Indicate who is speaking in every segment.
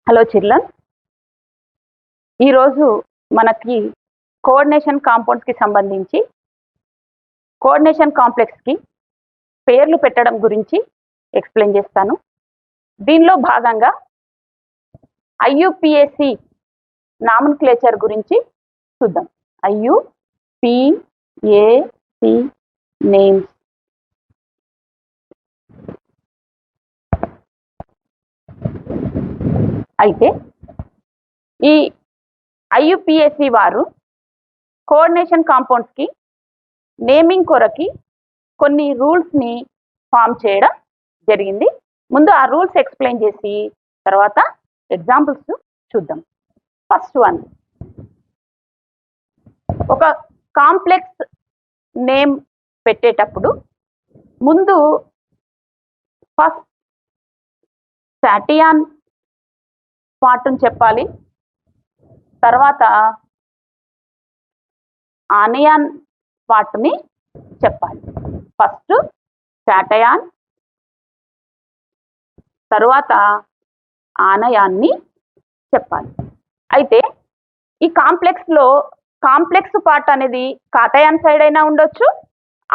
Speaker 1: Hello children, ఈరోజు మనకి coordination కాంపౌండ్స్కి సంబంధించి కోఆర్డినేషన్ కాంప్లెక్స్కి పేర్లు పెట్టడం గురించి ఎక్స్ప్లెయిన్ చేస్తాను. దీనిలో భాగంగా ఐయుపిఏసి నామన్క్లేచర్ గురించి చూద్దాం. IUPAC names. అయితే ఈ ఐయుపిఏసి వారు కోఆర్డినేషన్ కాంపౌండ్స్కి నేమింగ్ కొరకి కొన్ని రూల్స్ని ఫామ్ చేయడం జరిగింది. ముందు ఆ రూల్స్ ఎక్స్ప్లెయిన్ చేసి తర్వాత ఎగ్జాంపుల్స్ చూద్దాం. ఫస్ట్ వన్, ఒక కాంప్లెక్స్ నేమ్ పెట్టేటప్పుడు ముందు ఫస్ట్ సాటియాన్ పార్ట్ని చెప్పాలి, తర్వాత ఆనయాన్ పార్ట్ని చెప్పాలి. ఫస్ట్ కాటయాన్, తర్వాత ఆనయాన్ని చెప్పాలి. అయితే ఈ కాంప్లెక్స్లో కాంప్లెక్స్ పార్ట్ అనేది కాటయాన్ సైడ్ అయినా ఉండొచ్చు,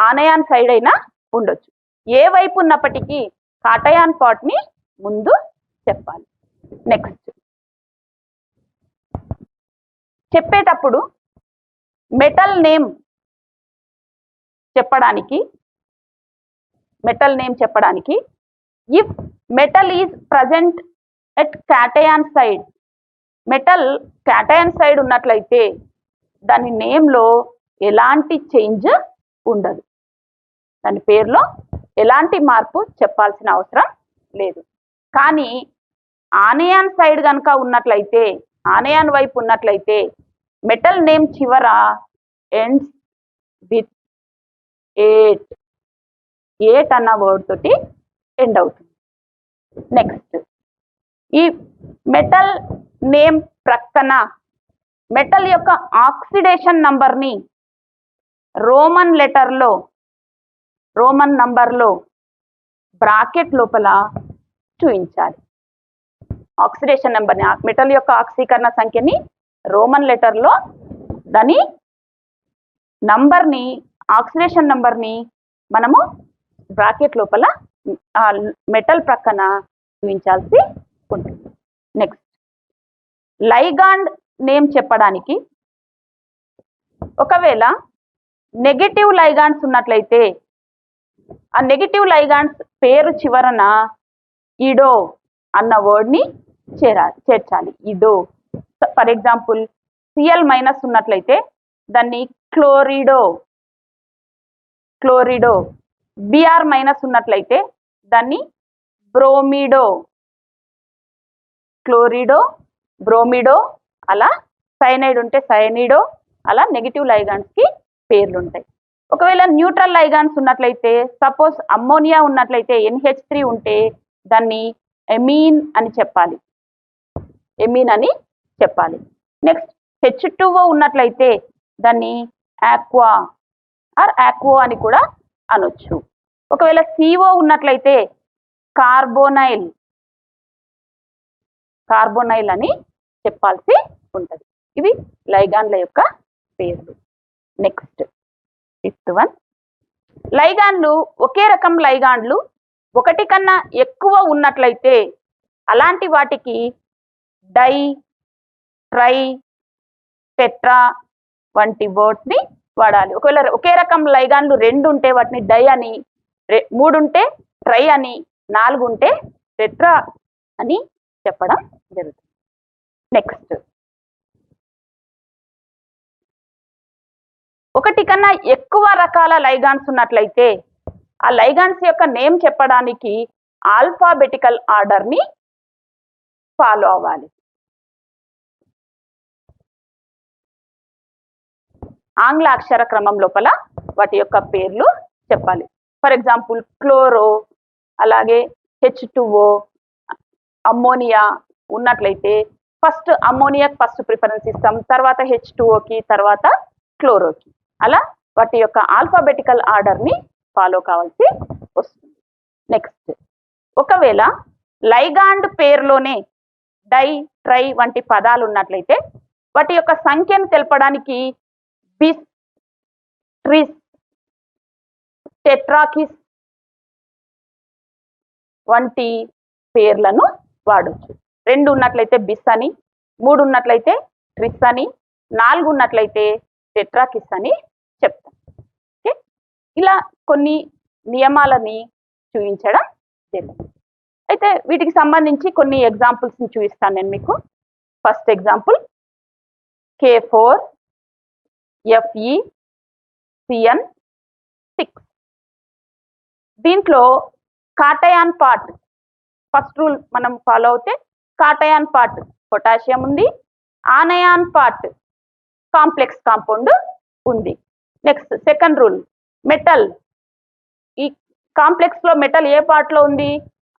Speaker 1: ఆనయాన్ సైడ్ అయినా ఉండొచ్చు. ఏ వైపు ఉన్నప్పటికీ కాటయాన్ పార్ట్ని ముందు చెప్పాలి. నెక్స్ట్, చెప్పేటప్పుడు మెటల్ నేమ్ చెప్పడానికి if metal is present at కాటయాన్ side, metal కాటయాన్ side ఉన్నట్లయితే దాని నేమ్లో ఎలాంటి చేంజ్ ఉండదు, దాని పేరులో ఎలాంటి మార్పు చెప్పాల్సిన అవసరం లేదు. కానీ ఆనయాన్ సైడ్ కనుక ఉన్నట్లయితే, ఆనయాన్ వైపు ఉన్నట్లయితే మెటల్ నేమ్ చివర ఎండ్స్ విత్ 8 అన్న వర్డ్ తోటి ఎండ్ అవుతుంది. నెక్స్ట్, ఈ మెటల్ నేమ్ ప్రక్కన మెటల్ యొక్క ఆక్సిడేషన్ నంబర్ని రోమన్ నంబర్లో బ్రాకెట్ లోపల చూపించాలి. ఆక్సిడేషన్ నెంబర్ని, మెటల్ యొక్క ఆక్సీకరణ సంఖ్యని రోమన్ లెటర్లో దాని నంబర్ని, ఆక్సిడేషన్ నంబర్ని మనము బ్రాకెట్ లోపల మెటల్ ప్రక్కన చూపించాల్సి ఉంటుంది. నెక్స్ట్, లైగాండ్ నేమ్ చెప్పడానికి ఒకవేళ నెగటివ్ లైగాండ్స్ ఉన్నట్లయితే ఆ నెగటివ్ లైగాండ్స్ పేరు చివరన ఇడో అన్న వర్డ్ని చేర్చాలి. ఇడో. ఫర్ ఎగ్జాంపుల్ సిఎల్ మైనస్ ఉన్నట్లయితే దాన్ని క్లోరిడో, బిఆర్ మైనస్ ఉన్నట్లయితే దాన్ని బ్రోమిడో, క్లోరిడో, బ్రోమిడో. అలా సైనైడ్ ఉంటే సైనిడో. అలా నెగిటివ్ లైగాండ్స్కి పేర్లు ఉంటాయి. ఒకవేళ న్యూట్రల్ లైగాండ్స్ ఉన్నట్లయితే, సపోజ్ అమ్మోనియా ఉన్నట్లయితే NH3 ఉంటే దాన్ని ఎమీన్ అని చెప్పాలి, నెక్స్ట్, H2O ఉన్నట్లయితే దాన్ని ఆక్వా ఆర్ ఆక్వో అని కూడా అనొచ్చు. ఒకవేళ CO ఉన్నట్లయితే కార్బోనైల్ అని చెప్పాల్సి ఉంటుంది. ఇవి లైగాండ్ల యొక్క పేర్లు. నెక్స్ట్, ఫిఫ్త్ వన్, లైగాండ్లు ఒకే రకం లైగాండ్లు ఒకటి కన్నా ఎక్కువ ఉన్నట్లయితే అలాంటి వాటికి డై, ట్రై, టెట్రా వంటి వర్డ్స్ని వాడాలి. ఒకవేళ ఒకే రకం లైగాండ్లు 2 ఉంటే వాటిని డై అని, 3 ఉంటే ట్రై అని, 4 ఉంటే టెట్రా అని చెప్పడం జరుగుతుంది. నెక్స్ట్, ఒకటి కన్నా ఎక్కువ రకాల లైగాండ్స్ ఉన్నట్లయితే ఆ లైగాండ్స్ యొక్క నేమ్ చెప్పడానికి ఆల్ఫాబెటికల్ ఆర్డర్ని ఫాలో అవ్వాలి. ఆంగ్ల అక్షర క్రమం లోపల వాటి యొక్క పేర్లు చెప్పాలి. ఫర్ ఎగ్జాంపుల్ క్లోరో, అలాగే H2O, అమ్మోనియా ఉన్నట్లయితే ఫస్ట్ అమ్మోనియాకి ఫస్ట్ ప్రిఫరెన్స్ ఇస్తాం, తర్వాత H2Oకి, తర్వాత క్లోరోకి. అలా వాటి యొక్క ఆల్ఫాబెటికల్ ఆర్డర్ని ఫాలో కావాల్సి వస్తుంది. నెక్స్ట్, ఒకవేళ లైగాండ్ పేరులోనే డై, ట్రై వంటి పదాలు ఉన్నట్లయితే వాటి యొక్క సంఖ్యను తెలపడానికి బిస్, ట్రిస్, టెట్రాకిస్ వంటి పేర్లను వాడొచ్చు. 2 ఉన్నట్లయితే బిస్ అని, 3 ఉన్నట్లయితే ట్రిస్ అని, 4 ఉన్నట్లయితే టెట్రాకిస్ అని చెప్తాం. ఓకే, ఇలా కొన్ని నియమాలని చూపించడం జరిగింది. అయితే వీటికి సంబంధించి కొన్ని ఎగ్జాంపుల్స్ని చూపిస్తాను నేను మీకు. First example K4 FeCN6. దీంట్లో కాటయాన్ పార్ట్ ఫస్ట్ రూల్ మనం ఫాలో అవుతే కాటయాన్ పార్ట్ పొటాషియం ఉంది, ఆనయాన్ పార్ట్ కాంప్లెక్స్ కాంపౌండ్ ఉంది. నెక్స్ట్ సెకండ్ రూల్ మెటల్, ఈ కాంప్లెక్స్ లో మెటల్ ఏ పార్ట్ లో ఉంది?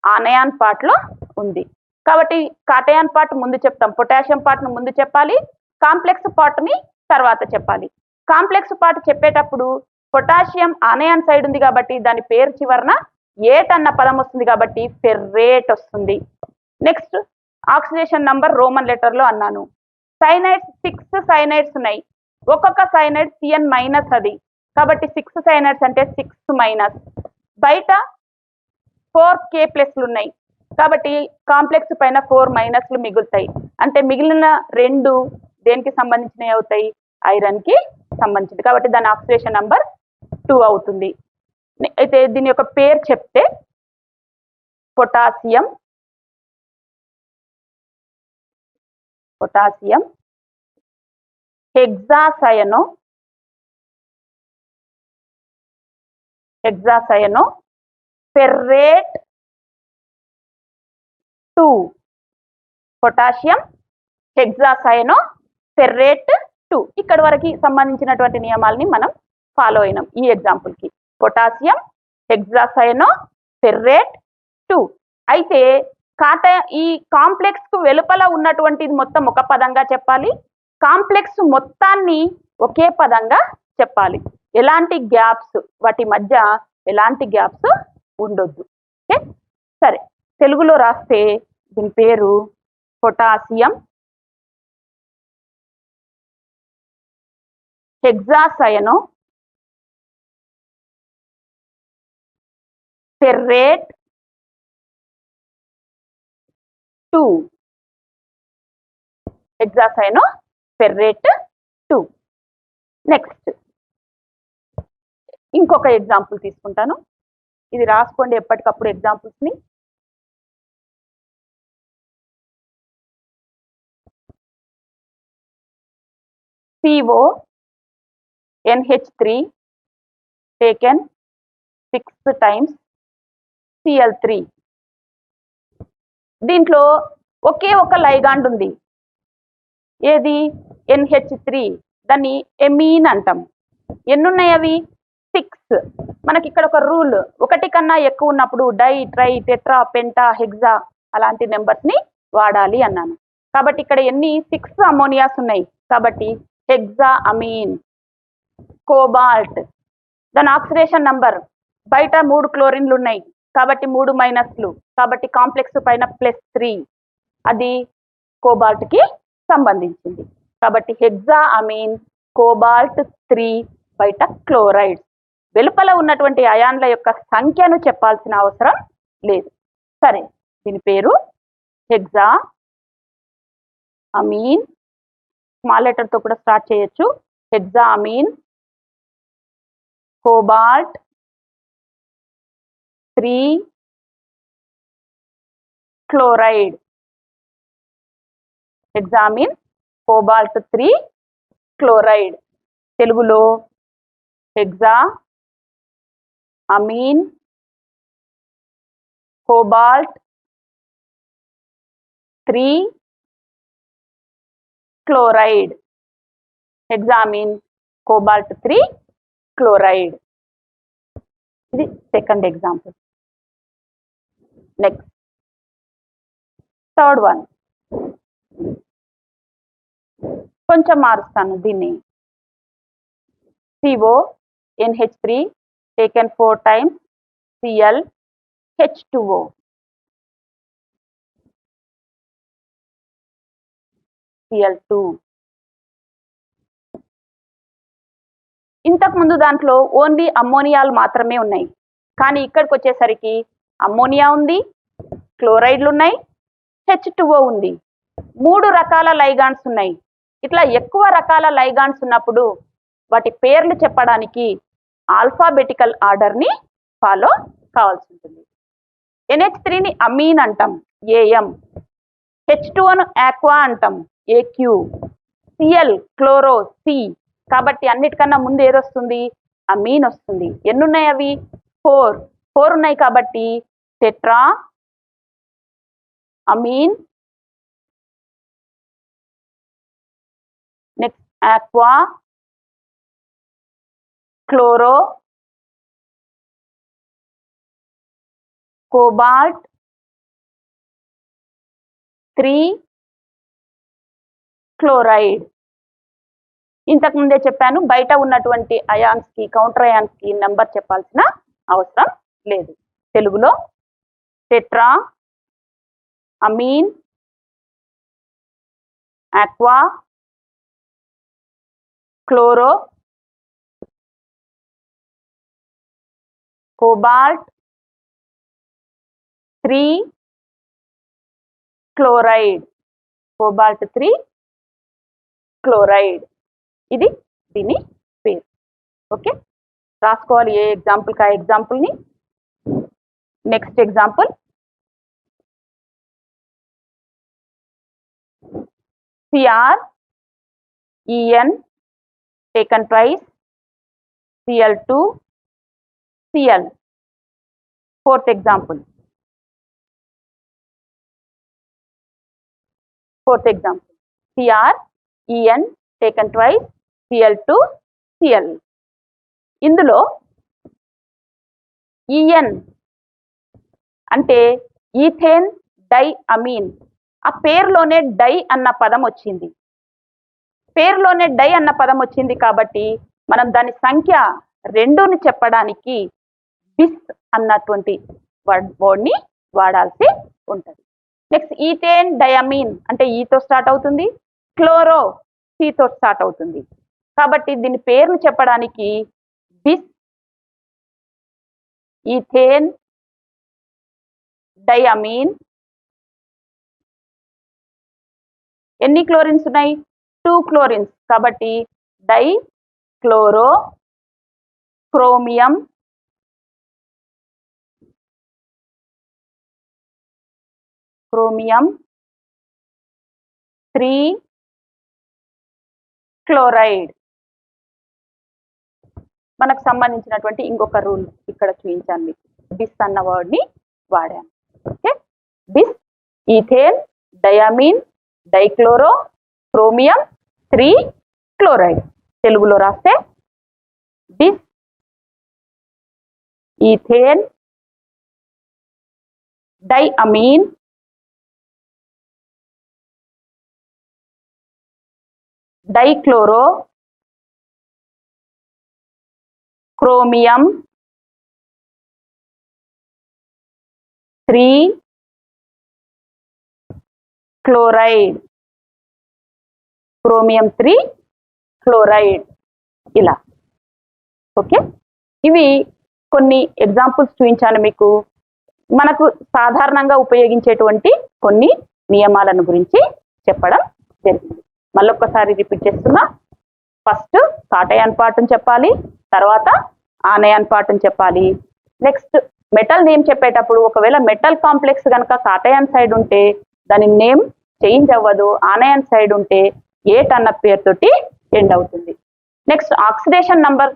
Speaker 1: ఆనయాన్ పార్ట్ లో ఉంది. కాబట్టి కాటయాన్ పార్ట్ ముందు చెప్తాం, పొటాషియం పార్ట్ ను ముందు చెప్పాలి, కాంప్లెక్స్ పార్ట్ ని తర్వాత చెప్పాలి. కాంప్లెక్స్ పార్ట్ చెప్పేటప్పుడు పొటాషియం ఆనయాన్ సైడ్ ఉంది కాబట్టి దాని పేరు చివరన ఏట్ అన్న పదం వస్తుంది కాబట్టి ఫెర్రేట్ వస్తుంది. Next oxidation number Roman letter లో అన్నాను. సైనైడ్స్ 6 సైనైడ్స్ ఉన్నాయి, ఒక్కొక్క సైనైడ్ Cn మైనస్ అది, కాబట్టి 6 సైనైడ్స్ అంటే 6 మైనస్. బయట 4 K+ ఉన్నాయి కాబట్టి కాంప్లెక్స్ పైన 4 మైనస్లు మిగులుతాయి, అంటే మిగిలిన 2 దేనికి సంబంధించినవి అవుతాయి? ఐరన్ కి సంబంధించింది, కాబట్టి దాని ఆక్సిడేషన్ నంబర్ 2 అవుతుంది. అయితే దీని యొక్క పేరు చెప్తే potassium hexacyanoferrate 2. Potassium hexacyanoferrate 2. ఇక్కడ వరకు సంబంధించినటువంటి నియమాలని మనం ఫాలో అయినాం ఈ ఎగ్జాంపుల్ కి. Potassium hexacyanoferrate 2. అయితే ఈ కాంప్లెక్స్ కు వెలుపల ఉన్నటువంటిది మొత్తం ఒక పదంగా చెప్పాలి, కాంప్లెక్స్ మొత్తాన్ని ఒకే పదంగా చెప్పాలి. ఎలాంటి గ్యాప్స్, వాటి మధ్య ఎలాంటి గ్యాప్స్ ఉండొద్దు. ఓకే, సరే, తెలుగులో రాస్తే దీని పేరు potassium hexacyanoferrate 2. హెక్సాసయనో ferrate 2. Next ఇంకొక ఎగ్జాంపుల్ తీసుకుంటాను, ఇది రాసుకోండి ఎప్పటికప్పుడు ఎగ్జాంపుల్స్ ని. CONH3 taken 6 times Cl3. దీంట్లో ఒకే ఒక లైగాండ్ ఉంది, ఏది? NH3. దాన్ని ఎమీన్ అంటాం. ఎన్నున్నాయి అవి? 6. మనకి ఇక్కడ ఒక రూల్, 1 కన్నా ఎక్కువ ఉన్నప్పుడు di, tri, tetra, penta, hexa అలాంటి నెంబర్స్ ని వాడాలి అన్నాను. కాబట్టి ఇక్కడ ఎన్ని? 6 అమోనియాస్ ఉన్నాయి, కాబట్టి హెక్సా అమీన్. కోబాల్ట్, దాని ఆక్సిడేషన్ నంబర్ బయట 3 క్లోరిన్లు ఉన్నాయి కాబట్టి 3 మైనస్లు, కాబట్టి కాంప్లెక్స్ పైన +3, అది కోబాల్ట్ కి సంబంధించింది. కాబట్టి హెక్సా అమీన్ కోబాల్ట్ 3 బయట క్లోరైడ్. వెలుపల ఉన్నటువంటి అయాన్ల యొక్క సంఖ్యను చెప్పాల్సిన అవసరం లేదు. సరే, దీని పేరు హెక్సా అమీన్, స్మాల్ లెటర్ తో కూడా స్టార్ట్ చేయొచ్చు. Hexaammine cobalt 3 chloride. Hexaammine cobalt 3 chloride. తెలుగులో hexaammine cobalt 3 chloride. Hexaammine cobalt 3 chloride. ఇది second example. Next third one, కొంచెం మారుస్తాను దీన్ని. CONH3 taken 4 times ClH2O. Cl2. ఇంతకు ముందు దాంట్లో ఓన్లీ అమ్మోనియాలు మాత్రమే ఉన్నాయి, కానీ ఇక్కడికి వచ్చేసరికి అమ్మోనియా ఉంది, క్లోరైడ్లు ఉన్నాయి, H2O ఉంది. 3 రకాల లైగాండ్స్ ఉన్నాయి. ఇట్లా ఎక్కువ రకాల లైగాండ్స్ ఉన్నప్పుడు వాటి పేర్లు చెప్పడానికి ఆల్ఫాబెటికల్ ఆర్డర్ని ఫాలో కావాల్సి ఉంటుంది. NH3ని అమీన్ అంటాం, AM. H2Oను ఆక్వా అంటాం, AQ. Cl chloro, C. కాబట్టి అన్నిటికన్నా ముందు ఏదొస్తుంది? అమీన్ వస్తుంది. ఎన్ని ఉన్నాయి అవి? 4 ఉన్నాయి కాబట్టి tetra amine, next aqua, chloro, cobalt, 3 chloride. ఇంతకు ముందే చెప్పాను, బయట ఉన్నటువంటి అయాన్స్ కి కౌంటర్ అయాన్స్ కి నెంబర్ చెప్పాల్సిన అవసరం లేదు. తెలుగులో tetraammine, aqua, chloro, cobalt, 3 chloride. Cobalt 3 chloride. ఇది దీని పేరు. ఓకే, రాసుకోవాలి ఏ ఎగ్జాంపుల్ కా ఎగ్జాంపుల్ని. Next example, CrEn taken twice, Cl2 Cl. Fourth example, CrEn taken twice, Cl2 Cl. ఇందులో EN అంటే ఈథేన్ డై అమీన్. ఆ పేరులోనే డై అన్న పదం వచ్చింది. పేరులోనే డై అన్న పదం వచ్చింది కాబట్టి మనం దాని సంఖ్య 2ని చెప్పడానికి బిస్ అన్నటువంటి వర్డ్ని వాడాల్సి ఉంటుంది. నెక్స్ట్ ఈథేన్ డయామీన్ అంటే ఈతో స్టార్ట్ అవుతుంది, క్లోరో సితో స్టార్ట్ అవుతుంది. కాబట్టి దీని పేరును చెప్పడానికి బిస్ ఈథేన్ డయామీన్. ఎన్ని క్లోరిన్స్ ఉన్నాయి? 2 క్లోరిన్స్. కాబట్టి di chloro chromium chromium 3 chloride. మనకు సంబంధించినటువంటి ఇంకొక రూల్ ఇక్కడ చూపించాను మీకు. బిస్ అన్న వర్డ్ని వాడాను. Okay, bis ethane diamine dichloro chromium 3 chloride. తెలుగులో రాస్తే bis ethane diamine dichloro chromium 3 chloride. Chromium 3 chloride. ఇలా. ఓకే, ఇవి కొన్ని ఎగ్జాంపుల్స్ చూపించాను మీకు. మనకు సాధారణంగా ఉపయోగించేటువంటి కొన్ని నియమాలను గురించి చెప్పడం జరిగింది. మళ్ళొక్కసారి రిపీట్ చేస్తున్నా. ఫస్ట్ కాటయాన్ పార్ట్ని చెప్పాలి, తర్వాత ఆనయాన్ పార్ట్ని చెప్పాలి. నెక్స్ట్ మెటల్ నేమ్ చెప్పేటప్పుడు ఒకవేళ మెటల్ కాంప్లెక్స్ కనుక కాటయాన్ సైడ్ ఉంటే దాని నేమ్ చేంజ్ అవ్వదు, ఆనయాన్ సైడ్ ఉంటే ఏట్ అన్న పేరుతోటి ఎండ్ అవుతుంది. నెక్స్ట్ ఆక్సిడేషన్ నంబర్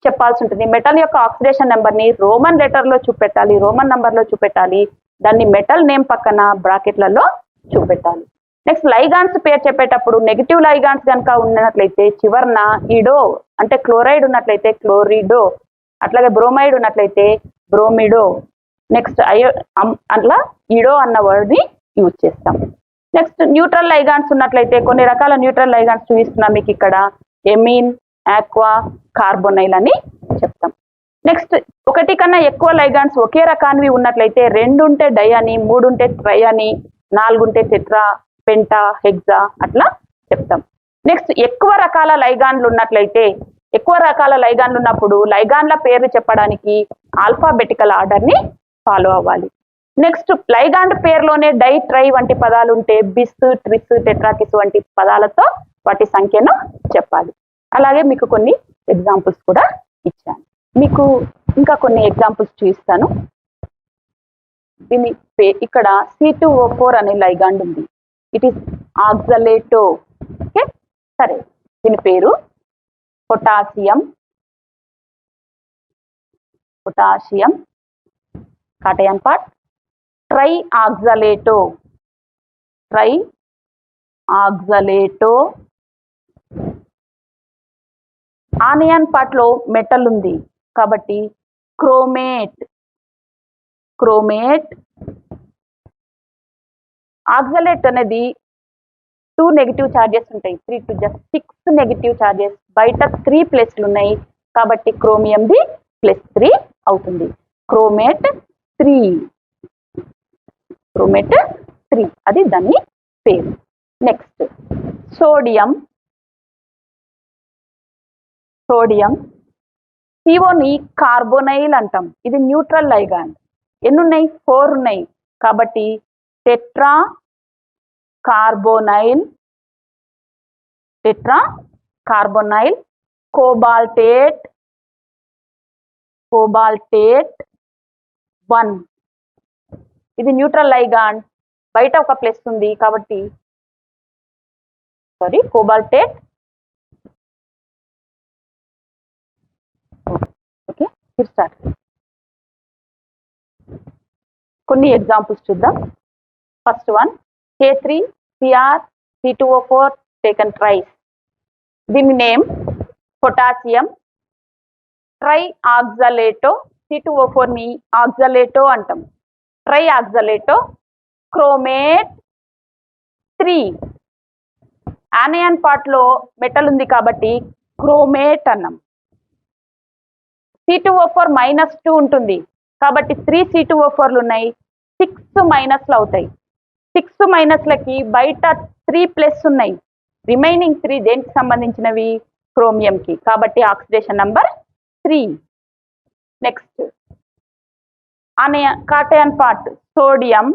Speaker 1: చెప్పాల్సి ఉంటుంది. మెటల్ యొక్క ఆక్సిడేషన్ నెంబర్ని రోమన్ లెటర్లో చూపెట్టాలి, రోమన్ నంబర్లో చూపెట్టాలి. దాన్ని మెటల్ నేమ్ పక్కన బ్రాకెట్లలో చూపెట్టాలి. నెక్స్ట్ లైగాన్స్ పేరు చెప్పేటప్పుడు నెగిటివ్ లైగాన్స్ కనుక ఉన్నట్లయితే చివరన ఇడో అంటే క్లోరైడ్ ఉన్నట్లయితే క్లోరిడో, అట్లాగే బ్రోమైడ్ ఉన్నట్లయితే బ్రోమిడో. నెక్స్ట్ అట్లా ఇడో అన్న వర్డ్ని యూజ్ చేస్తాం. నెక్స్ట్ న్యూట్రల్ లైగాన్స్ ఉన్నట్లయితే కొన్ని రకాల న్యూట్రల్ లైగాన్స్ చూపిస్తున్నాం మీకు ఇక్కడ. ఎమీన్, ఆక్వా, కార్బొనైల్ అని చెప్తాం. నెక్స్ట్ ఒకటి కన్నా ఎక్కువ లైగాన్స్ ఒకే రకానివి ఉన్నట్లయితే 2 ఉంటే డై అని, 3 ఉంటే ట్రై అని, 4 ఉంటే టెట్రా, పెంటా, హెక్సా అట్లా చెప్తాం. నెక్స్ట్ ఎక్కువ రకాల లైగాండ్లు ఉన్నట్లయితే, ఎక్కువ రకాల లైగాండ్లు ఉన్నప్పుడు లైగాండ్ల పేర్లు చెప్పడానికి ఆల్ఫాబెటికల్ ఆర్డర్ ని ఫాలో అవ్వాలి. నెక్స్ట్ లైగాండ్ పేరులోనే డై, ట్రై వంటి పదాలు ఉంటే బిస్, ట్రిస్, టెట్రాకిస్ వంటి పదాలతో వాటి సంఖ్యను చెప్పాలి. అలాగే మీకు కొన్ని ఎగ్జాంపుల్స్ కూడా ఇచ్చాను. మీకు ఇంకా కొన్ని ఎగ్జాంపుల్స్ చూపిస్తాను. దీని ఇక్కడ C2O4 అనే లైగాండ్ ఉంది. It is ఆక్సలేటో. ఓకే, సరే, దీని పేరు potassium cation part, trioxalato anion part లో మెటల్ ఉంది కాబట్టి క్రోమేట్. ఆక్సలేట్ అనేది 2 నెగిటివ్ ఛార్జెస్ ఉంటాయి, 3 to just 6 నెగిటివ్ ఛార్జెస్, బయట 3 ప్లస్లు ఉన్నాయి కాబట్టి క్రోమియంది +3 అవుతుంది. క్రోమేట్ 3, అది దాని పేరు. నెక్స్ట్ సోడియం సిఓని కార్బోనైల్ అంటాం. ఇది న్యూట్రల్ లైగాండ్. ఎన్ని ఉన్నాయి? 4 ఉన్నాయి కాబట్టి టెట్రా కార్బోనైల్, కోబాల్టేట్ 1. ఇది న్యూట్రల్ లైగాండ్, బయట ఒక ప్లస్ ఉంది కాబట్టి కోబాల్టేట్. Okay, start. కొన్ని ఎగ్జాంపుల్స్ చూద్దాం. First one K3Cr C2O4 taken thrice. దీని name potassium trioxalato. C2O4 ని ఆక్సలేటో అంటాం. Trioxalato. Chromate 3. Anion part లో మెటల్ ఉంది కాబట్టి క్రోమేట్ అన్నాం. C2O4 -2 ఉంటుంది కాబట్టి 3 C2O4లు ఉన్నాయి, 6 మైనస్లు అవుతాయి. 6 మైనస్లకి బయట 3 ప్లస్ ఉన్నాయి, రిమైనింగ్ 3 దేనికి సంబంధించినవి? క్రోమియంకి, కాబట్టి oxidation number 3. Next కాటయాన్ part sodium.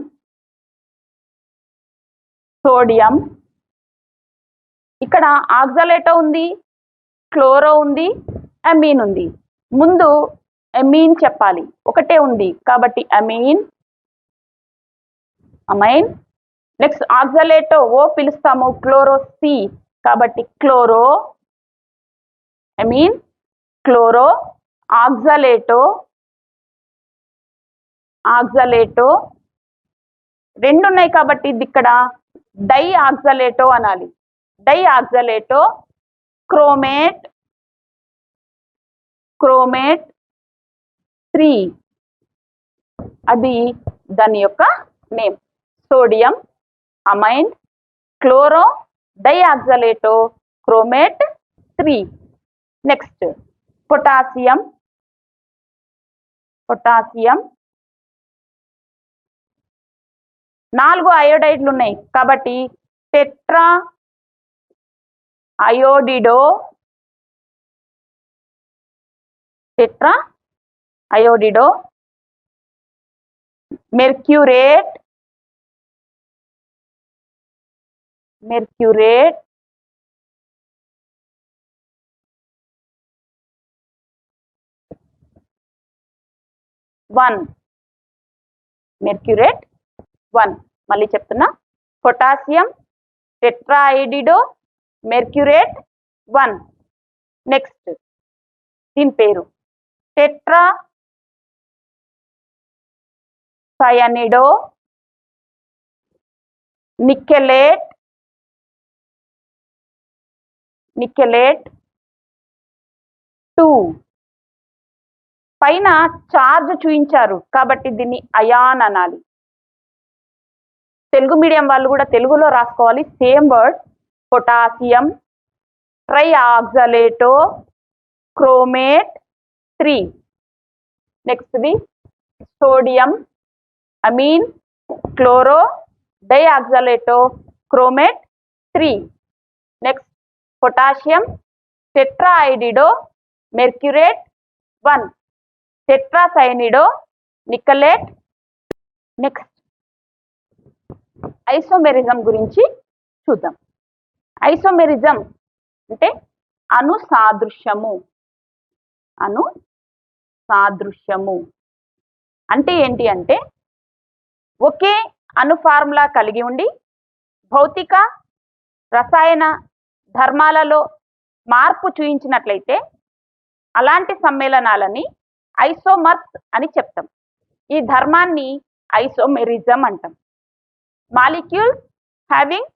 Speaker 1: ఇక్కడ ఆక్సలేటో ఉంది, క్లోరో ఉంది, అమీన్ ఉంది. ముందు అమీన్ చెప్పాలి, ఒకటే ఉంది కాబట్టి అమైన్. నెక్స్ట్ ఆక్సలేటో ఓ పిలుస్తాము, క్లోరో సి కాబట్టి క్లోరో. అమీన్, క్లోరో, ఆక్సలేటో. 2 ఉన్నాయి కాబట్టి ఇది ఇక్కడ డై ఆక్సలేటో అనాలి. డై ఆక్సలేటో. క్రోమేట్ 3, అది దాని యొక్క name. Sodium, amine, chloro, dioxalato, chromate 3. Next potassium. 4 అయోడైడ్లు ఉన్నాయి కాబట్టి టెట్రా అయోడిడో. మెర్క్యూరేట్ 1. మళ్ళీ చెప్తున్నా, పొటాషియం, టెట్రాఐడిడో, మెర్క్యూరేట్ 1. నెక్స్ట్ దీని పేరు టెట్రా సయనిడో నికెలేట్ 2. పైన చార్జ్ చూపించారు కాబట్టి దీన్ని అయాన్ అనాలి. తెలుగు మీడియం వాళ్ళు కూడా తెలుగులో రాసుకోవాలి, same word. Potassium trioxalato chromate 3. నెక్స్ట్ది sodium, ammine, chloro, dioxalato, chromate 3. Next potassium tetraiodido mercurate 1, tetracyanido nickelate. Next isomerism గురించి చూద్దాం. ఐసోమెరిజం అంటే అనుసాదృశ్యము. అనుసాదృశ్యము అంటే ఏంటి అంటే ఒకే అణు ఫార్ములా కలిగి ఉండి భౌతిక రసాయన ధర్మాలలో మార్పు చూయించినట్లయితే అలాంటి సమ్మేళనాలని ఐసోమర్స్ అని చెప్తాం. ఈ ధర్మాన్ని ఐసోమెరిజం అంటాం. Molecules having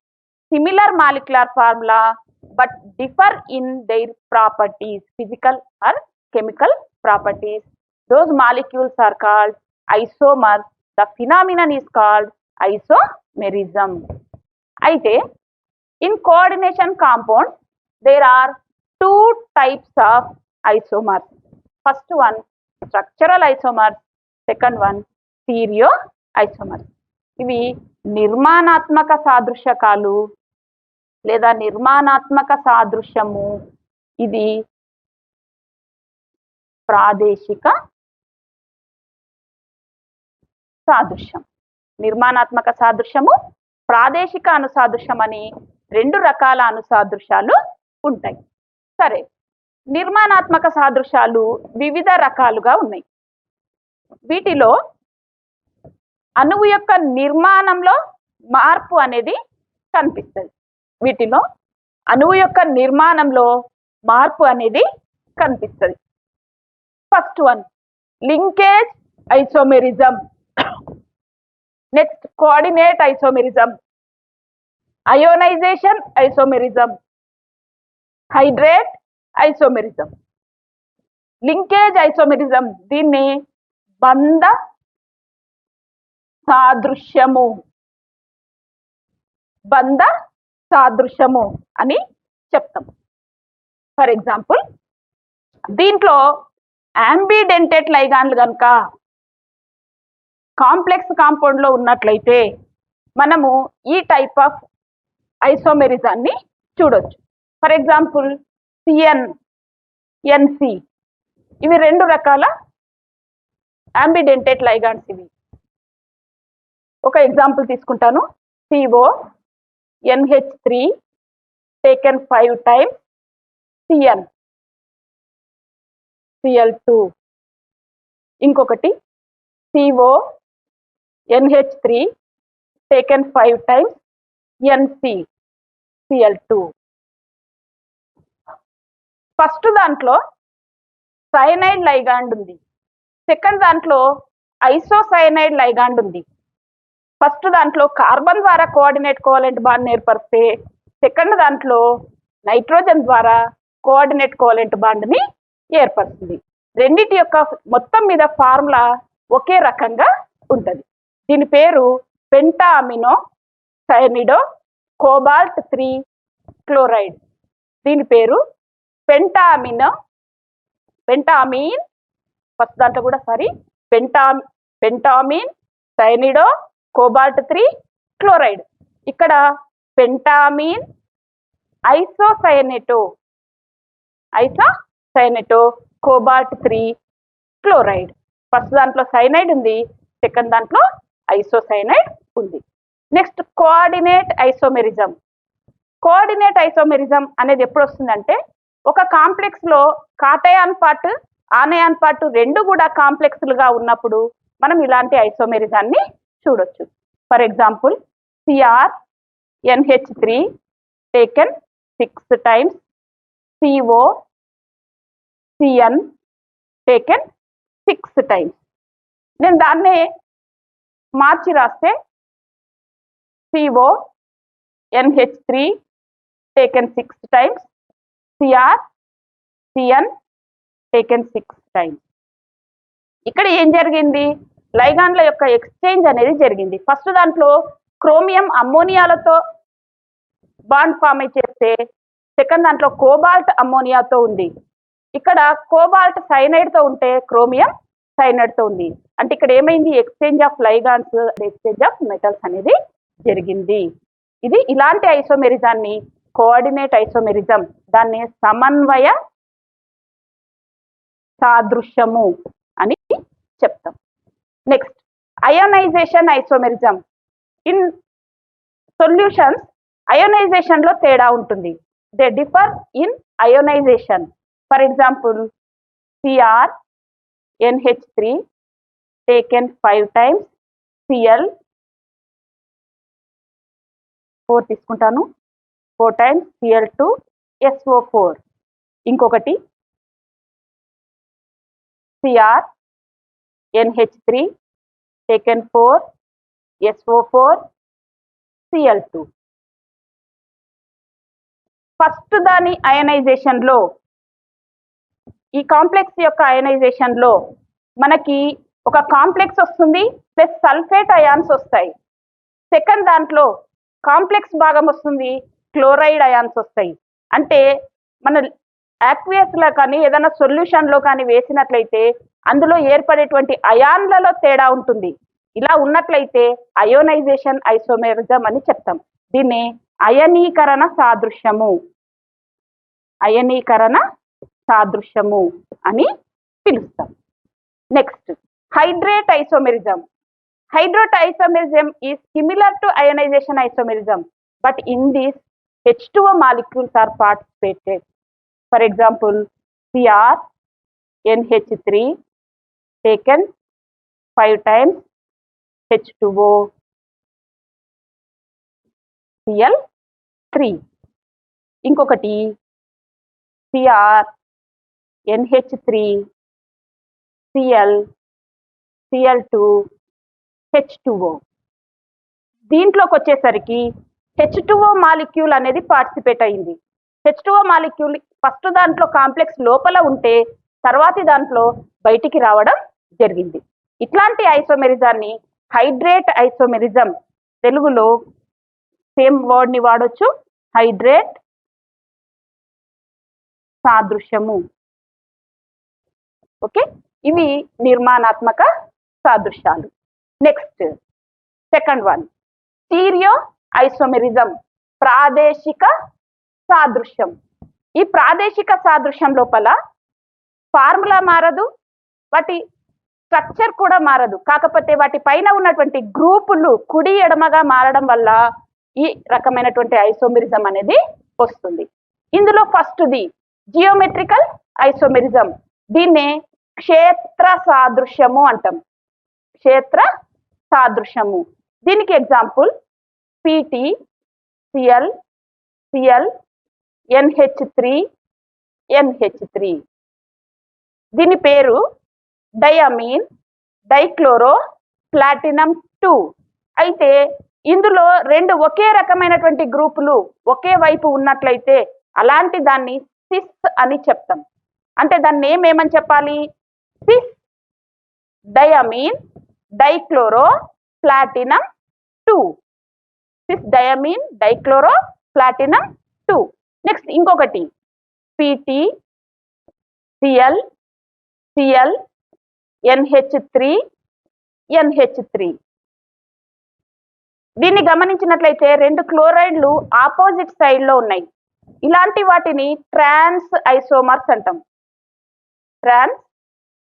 Speaker 1: similar molecular formula but differ in there properties, physical are chemical properties. Those molecules are called isomers. The phenomenon is called isomerism. అయితే in coordination compounds there are two types of isomers. First one structural isomers, second one stereo isomers. ఇవి నిర్మాణాత్మక సాదృశ్యకాలు లేదా నిర్మాణాత్మక సాదృశ్యము. ఇది ప్రాదేశిక సాదృశ్యం. నిర్మాణాత్మక సాదృశ్యము, ప్రాదేశిక అనుసాదృశ్యం అని రెండు రకాల అనుసాదృశ్యాలు ఉంటాయి. సరే, నిర్మాణాత్మక సాదృశ్యాలు వివిధ రకాలుగా ఉన్నాయి. వీటిలో అణువు యొక్క నిర్మాణంలో మార్పు అనేది కనిపిస్తుంది. వీటిలో అణువు యొక్క నిర్మాణంలో మార్పు అనేది కనిపిస్తుంది. First one linkage isomerism, next coordinate isomerism, ionization isomerism, hydrate isomerism. Linkage isomerism దీన్ని బంధ సాదృశ్యము, బంధ సాదృశ్యము అని చెప్తాం. ఫర్ ఎగ్జాంపుల్, దీంట్లో యాంబిడెంటెడ్ లైగాండ్లు కనుక కాంప్లెక్స్ కాంపౌండ్ లో ఉన్నట్లయితే మనము ఈ టైప్ ఆఫ్ ఐసోమెరిజాన్ని చూడొచ్చు. ఫర్ ఎగ్జాంపుల్ సిఎన్, ఎన్సి, ఇవి రెండు రకాల యాంబిడెంటెడ్ లైగాండ్స్. ఇవి ఒక ఎగ్జాంపుల్ తీసుకుంటాను. CO NH3 taken 5 times CN Cl2. ఇంకొకటి CO NH3 taken 5 times NC Cl2. First దాంట్లో సైనైడ్ లైగాండ్ ఉంది, సెకండ్ దాంట్లో ఐసోసైనైడ్ లైగాండ్ ఉంది. ఫస్ట్ దాంట్లో కార్బన్ ద్వారా కోఆర్డినేట్ కోవలెంట్ బాండ్ ఏర్పరిస్తే సెకండ్ దాంట్లో నైట్రోజన్ ద్వారా కోఆర్డినేట్ కోవలెంట్ బాండ్ని ఏర్పడుతుంది. రెండిటి యొక్క మొత్తం మీద ఫార్ములా ఒకే రకంగా ఉంటుంది. దీని పేరు పెంటా అమినో సైనిడో కోబాల్ట్ 3 క్లోరైడ్. దీని పేరు పెంటామిన్, ఫస్ట్ దాంట్లో కూడా పెంటామిన్ సైనిడో కోబాల్ట్ 3 క్లోరైడ్. ఇక్కడ పెంటామిన్ ఐసోసైనేటో కోబాల్ట్ 3 క్లోరైడ్. ఫస్ట్ దాంట్లో సైనైడ్ ఉంది, సెకండ్ దాంట్లో ఐసోసైనైడ్ ఉంది. Next coordinate isomerism. Coordinate isomerism అనేది ఎప్పుడు వస్తుందంటే ఒక కాంప్లెక్స్ లో కాటయాన్ పార్ట్, ఆనయాన్ పార్ట్ రెండు కూడా కాంప్లెక్స్లుగా ఉన్నప్పుడు మనం ఇలాంటి ఐసోమెరిజాన్ని చూడొచ్చు. For example Cr NH3 taken 6 times CO Cn taken 6 times. నేను దాన్నే మార్చి రాస్తే CO NH3 taken 6 times Cr Cn taken 6 times. ఇక్కడ ఏం జరిగింది? లైగాండ్ల యొక్క ఎక్స్చేంజ్ అనేది జరిగింది. ఫస్ట్ దాంట్లో క్రోమియం అమ్మోనియాలతో బాండ్ ఫామ్ చేస్తే సెకండ్ దాంట్లో కోబాల్ట్ అమ్మోనియాతో ఉంది. ఇక్కడ కోబాల్ట్ సైనైడ్ తో ఉంటే క్రోమియం సైనైడ్ తో ఉంది. అంటే ఇక్కడ ఏమైంది? Exchange of ligands, exchange of metals అనేది జరిగింది. ఇది ఇలాంటి ఐసోమెరిజాన్ని కోఆర్డినేట్ ఐసోమెరిజం, దాన్ని సమన్వయ సాదృశ్యము అని చెప్తాం. Next ionization isomerism. In solutions ionization లో తేడా ఉంటుంది. They differ in ionization. For example CrNH3 taken 5 times Cl 4 తీసుకుంటాను, 4 times Cl2 SO4. ఇంకొకటి CrNH3 taken 4 SO4 Cl2. First దాని అయనైజేషన్ లో, ఈ కాంప్లెక్స్ యొక్క అయనైజేషన్ లో మనకి ఒక కాంప్లెక్స్ వస్తుంది ప్లస్ సల్ఫేట్ అయాన్స్ వస్తాయి. సెకండ్ దాంట్లో కాంప్లెక్స్ భాగం వస్తుంది, క్లోరైడ్ అయాన్స్ వస్తాయి. అంటే మన యాక్వియస్ లో కానీ ఏదైనా సొల్యూషన్ లో కానీ వేసినట్లయితే అందులో ఏర్పడేటువంటి అయాన్లలో తేడా ఉంటుంది. ఇలా ఉన్నట్లయితే అయోనైజేషన్ ఐసోమెరిజం అని చెప్తాం. దీన్ని అయనీకరణ సాదృశ్యము, అయనీకరణ సాదృశ్యము అని పిలుస్తాం. Next hydrate isomerism. Hydrate isomerism is similar to ionization isomerism, but in this H2O molecules are participated. For example, CrNH3 taken 5 times H2O Cl3. ఇంకొకటి CrNH3 Cl2 H2O. దీంట్లోకి వచ్చేసరికి H2O మాలిక్యూల్ అనేది participate అయింది. H2O మాలిక్యూల్ ఫస్ట్ దాంట్లో complex లోపల ఉంటే తర్వాతి దాంట్లో బయటికి రావడం జరిగింది. ఇట్లాంటి ఐసోమెరిజాన్ని హైడ్రేట్ ఐసోమెరిజం, తెలుగులో సేమ్ వర్డ్ ని వాడొచ్చు, హైడ్రేట్ సాదృశ్యము. ఓకే, ఇవి నిర్మాణాత్మక సాదృశ్యాలు. Next second one stereoisomerism, ప్రాదేశిక సాదృశ్యం. ఈ ప్రాదేశిక సాదృశ్యం లోపల ఫార్ములా మారదు, వాటి స్ట్రక్చర్ కూడా మారదు, కాకపోతే వాటి పైన ఉన్నటువంటి గ్రూపులు కుడి ఎడమగా మారడం వల్ల ఈ రకమైనటువంటి ఐసోమెరిజం అనేది వస్తుంది. ఇందులో ఫస్ట్ది జియోమెట్రికల్ ఐసోమెరిజం. దీన్నే క్షేత్ర సాదృశ్యము అంటాం, క్షేత్ర సాదృశ్యము. దీనికి example PT Cl Cl NH3 NH3. దీని పేరు డయామీన్ డైక్లోరో ప్లాటినం 2. అయితే ఇందులో రెండు ఒకే రకమైనటువంటి గ్రూపులు ఒకే వైపు ఉన్నట్లయితే అలాంటి దాన్ని సిస్ అని చెప్తాం. అంటే దాన్ని నేమ్ ఏమని చెప్పాలి? Cis diammine dichloro platinum 2. Cis diammine dichloro platinum 2. Next ఇంకొకటి PT Cl Cl NH3 NH3. దీన్ని గమనించినట్లయితే రెండు క్లోరైడ్లు ఆపోజిట్ సైడ్ లో ఉన్నాయి. ఇలాంటి వాటిని ట్రాన్స్ ఐసోమర్స్ అంటాం, ట్రాన్స్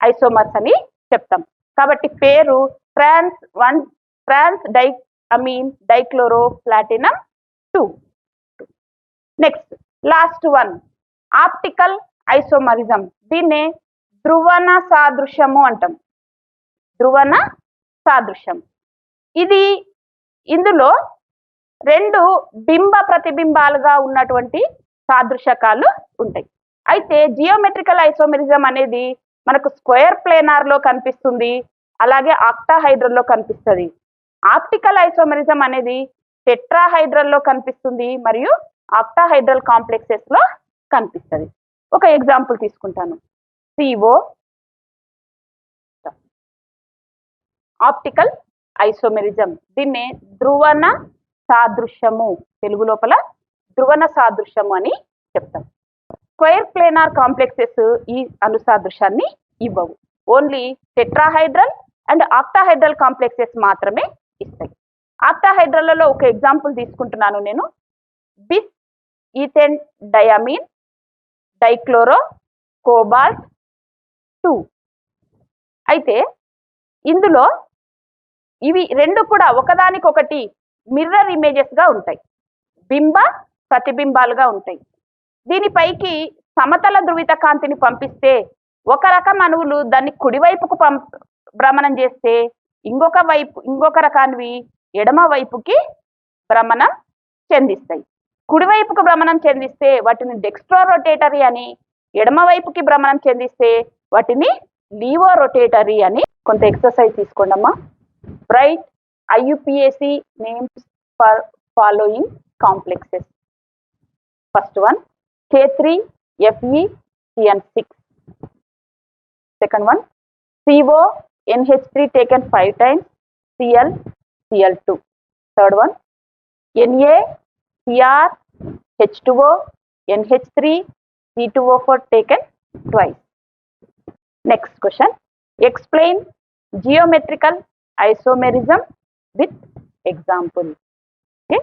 Speaker 1: ఐసోమర్స్ అని చెప్తాం. కాబట్టి పేరు trans diammine dichloro platinum 2. Next last one optical isomerism. దీన్నే ధ్రువణ సాదృశ్యము అంటాం, ధ్రువణ సాదృశ్యం. ఇందులో రెండు బింబ ప్రతిబింబాలుగా ఉన్నటువంటి సాదృశ్యకాలు ఉంటాయి. అయితే జియోమెట్రికల్ ఐసోమెరిజం అనేది మనకు స్క్వేర్ ప్లేనార్ లో కనిపిస్తుంది, అలాగే ఆక్టాహైడ్రల్ లో కనిపిస్తుంది. ఆప్టికల్ ఐసోమెరిజం అనేది టెట్రాహైడ్రల్ లో కనిపిస్తుంది మరియు ఆక్టాహైడ్రల్ కాంప్లెక్సెస్ లో కనిపిస్తుంది. ఒక ఎగ్జాంపుల్ తీసుకుంటాను, CO ఆప్టికల్ ఐసోమెరిజం. దీన్నే ధ్రువణ సాదృశ్యము, తెలుగు లోపల ధ్రువణ సాదృశ్యము అని చెప్తాం. స్క్వేర్ ప్లేనార్ కాంప్లెక్సెస్ ఈ అనుసాదృశ్యాన్ని ఇవ్వవు, only tetrahedral and octahedral complexes మాత్రమే ఇస్తాయి. ఆక్టాహైడ్రల్లో ఒక ఎగ్జాంపుల్ తీసుకుంటున్నాను నేను, బిస్ ఈథేన్ డయామిన్ డైక్లోరో కోబాల్ట్ 2. అయితే ఇందులో ఇవి రెండు కూడా ఒకదానికొకటి మిర్రర్ ఇమేజెస్గా ఉంటాయి, బింబ ప్రతిబింబాలుగా ఉంటాయి. దీనిపైకి సమతల ధ్రువిత కాంతిని పంపిస్తే ఒక రకం అణువులు దాన్ని కుడివైపుకు భ్రమణం చేస్తే ఇంకొక రకానివి ఎడమ వైపుకి భ్రమణం చెందిస్తాయి. కుడివైపుకు భ్రమణం చెందిస్తే వాటిని డెక్స్ట్రో రొటేటరీ అని, ఎడమ వైపుకి భ్రమణం చెందిస్తే వాటిని లీవో రొటేటరీ అని. కొంత ఎక్సర్సైజ్ తీసుకోండమ్మా. Write IUPAC names for following complexes. First one K3FeCN6. Second one CONH3 taken 5 times ClCl2. Third one NaCrH2O NH3 C2O4 taken twice. Next question. Explain geometrical isomerism with example. Okay.